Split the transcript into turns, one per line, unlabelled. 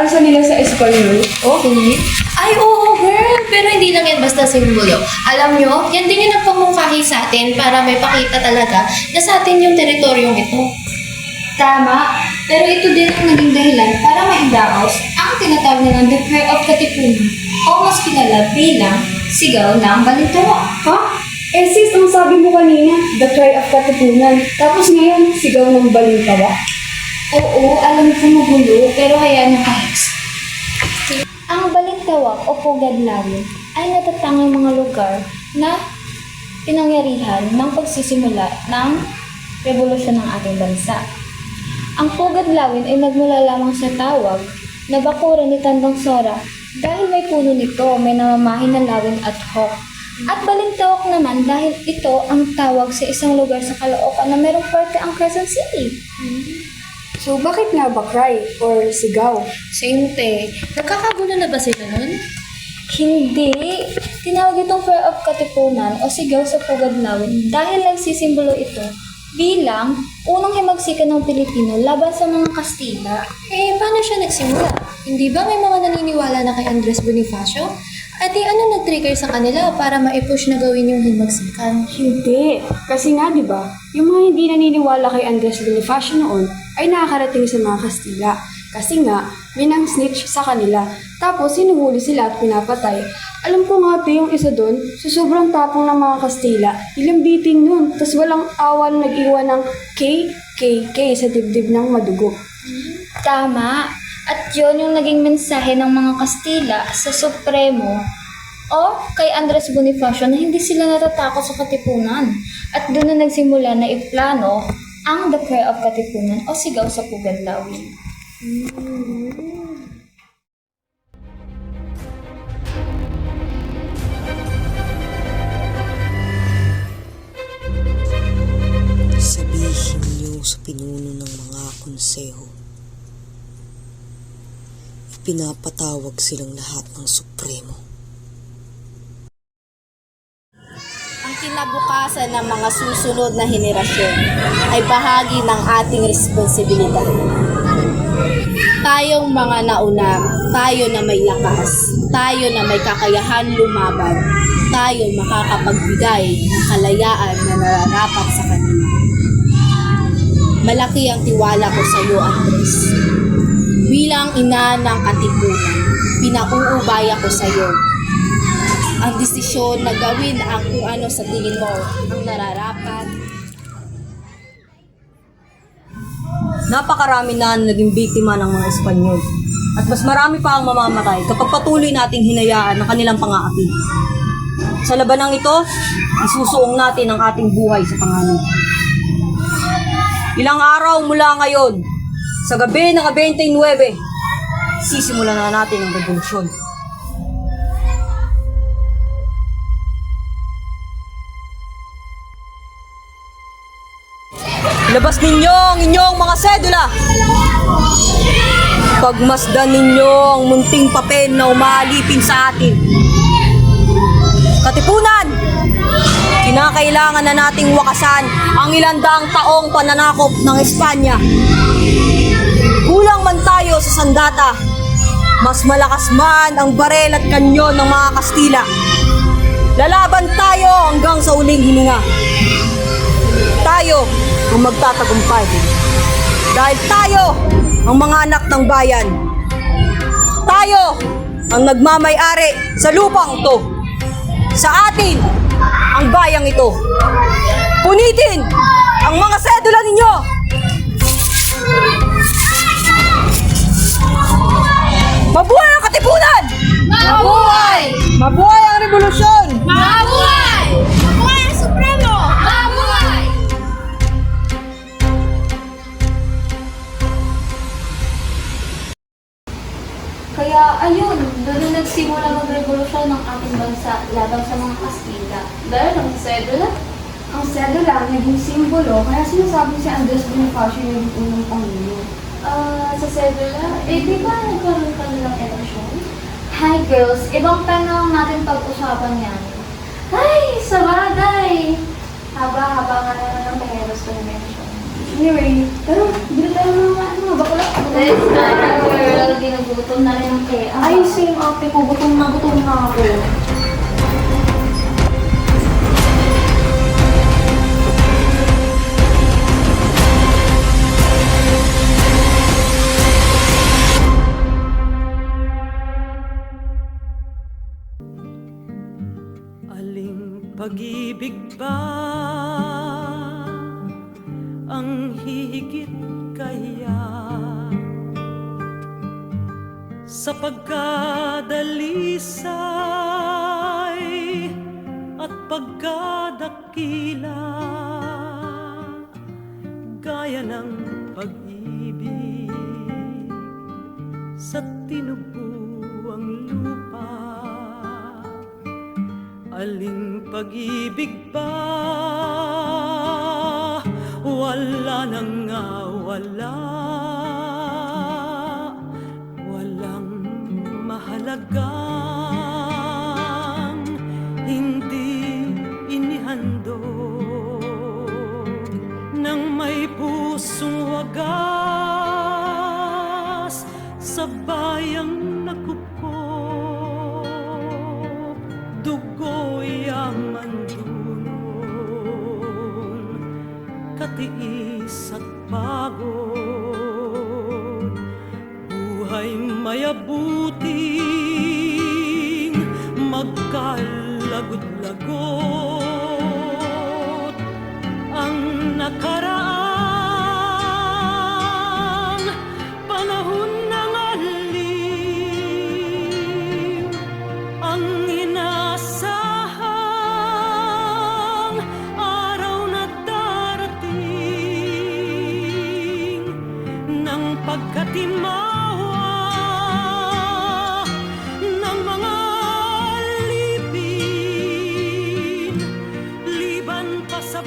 alsa nila sa Espanyol.
Okay. Ay, oo, girl. Pero hindi lang yan basta simbolo. Alam nyo, yan din yung nagpamungkahi sa atin para may pakita talaga na sa atin yung teritoryong ito.
Tama, pero ito din ang naging dahilan para maidaos ang tinatawag nilang The Cry of Katipunan o mas kilala bilang Sigaw ng Balintawak.
Ha? Eh sis, ang sabi mo kanina, the cry of Katipunan. Tapos ngayon, sigaw ng Balintawak.
Oo, alam ko magulo, pero hayaan mo kahit. Ang Balintawak o Pugadlawin ay natatangang mga lugar na pinangyarihan ng pagsisimula ng revolusyon ng ating bansa. Ang Pugadlawin ay nagmula lamang sa tawag na bakuran ni Tandang Sora dahil may puno nito, may namamahin na lawin at hawk. At Balintawak naman dahil ito ang tawag sa isang lugar sa Caloocan na merong parte ang Quezon City.
So bakit nga ba cry or sigaw?
Sinte, nagkakagulo na ba sila nun?
Hindi. Tinawag itong Cry of Katipunan o Sigaw sa Pugadlawin dahil nagsisimbolo ito bilang unang himagsikan ng Pilipino laban sa mga Kastila.
Eh, paano siya nagsimula? Hindi ba may mga naniniwala na kay Andres Bonifacio? At ano nag-trigger sa kanila para ma-push na gawin yung himagsikan?
Hindi. Kasi nga, di ba, yung mga hindi naniniwala kay Andres Bonifacio noon ay nakakarating sa mga Kastila. Kasi nga, may nang snitch sa kanila. Tapos, sinuhuli sila at pinapatay. Alam ko nga, yung isa doon, sa sobrang tapong ng mga Kastila, nilambitin nun. Tapos walang awan nag-iwan ng KKK sa dibdib ng madugo.
Tama. At yon yung naging mensahe ng mga Kastila sa Supremo o kay Andres Bonifacio na hindi sila natatakot sa Katipunan. At doon na nagsimula na iplano ang The Cry of Katipunan o Sigaw sa Pugadlawin.
Sabihin niyo sa pinuno ng mga konseho, pinapatawag silang lahat ng Supremo.
Ang kinabukasan ng mga susunod na henerasyon ay bahagi ng ating responsibilidad. Tayong mga nauna, tayo na may lakas, tayo na may kakayahan lumaban, tayo makakapagbigay ng kalayaan na nararapat sa kanila. Malaki ang tiwala ko sa iyo, Andres. Bilang ina ng Katipunan, pinauubaya ko sa iyo ang desisyon na gawin ang kung ano sa tingin mo ang nararapat.
Napakarami na naging biktima ng mga Espanyol. At mas marami pa ang mamamatay kapag patuloy nating hinayaan ang kanilang pang-aapi. Sa labanang ito, isusuong natin ang ating buhay sa panganib. Ilang araw mula ngayon, sa gabi ng 29, sisimulan na natin ang revolusyon. Labas ninyo ang inyong mga sedula. Pagmasdan ninyo ang munting papel na umaalipin sa atin. Katipunan! Kinakailangan na nating wakasan ang ilandaang taong pananakop ng Espanya. Kulang man tayo sa sandata, mas malakas man ang barel at kanyon ng mga Kastila. Lalaban tayo hanggang sa uling hininga. Tayo ang magtatagumpay. Dahil tayo ang mga anak ng bayan. Tayo ang nagmamay-ari sa lupang ito. Sa atin ang bayang ito. Punitin ang mga sedula ninyo! Mabuhay ang Katipunan!
Mabuhay!
Mabuhay ang revolusyon!
Mabuhay! Mabuhay ang Supremo! Mabuhay!
Kaya ayun, doon na nagsimula mag-revolusyon ng ating bansa laban sa mga Kastila.
Dahil ang sedula,
Ang sedula naging simbolo, kaya sinasabi si Andres Bonifacio yung unang pangulo.
Sa sedula, di ba nagkaroon ka nilang eleksyon? Hi girls, ibang tanong natin pag-usapan yan. Ay, sa bagay! Haba-haba nga naman ang pangyayos ko na mention.
Anyway, tara, bili tayo ng bakla.
Let's na, girl. Ginugutom na rin ang kaya.
Ay, same ate ko. Gutom na ako.
Aling pag-ibig ba ang hihigit kaya sa pagkadalisay at pagkadakila gaya ng pag-ibig sa tinubuang lupa? Aling pag-ibig ba wala nang wala, walang mahalagang hindi inihandog ng may pusong wagas sa bayang nakupok. Dugo'y yaman dunong katiis at pagod, buhay mayabuting magkalagod-lagot. Ang nakaraang panahon ng alim, ang inasahang araw na darating ng pagkatimawa ng mga lipin, liban pa sa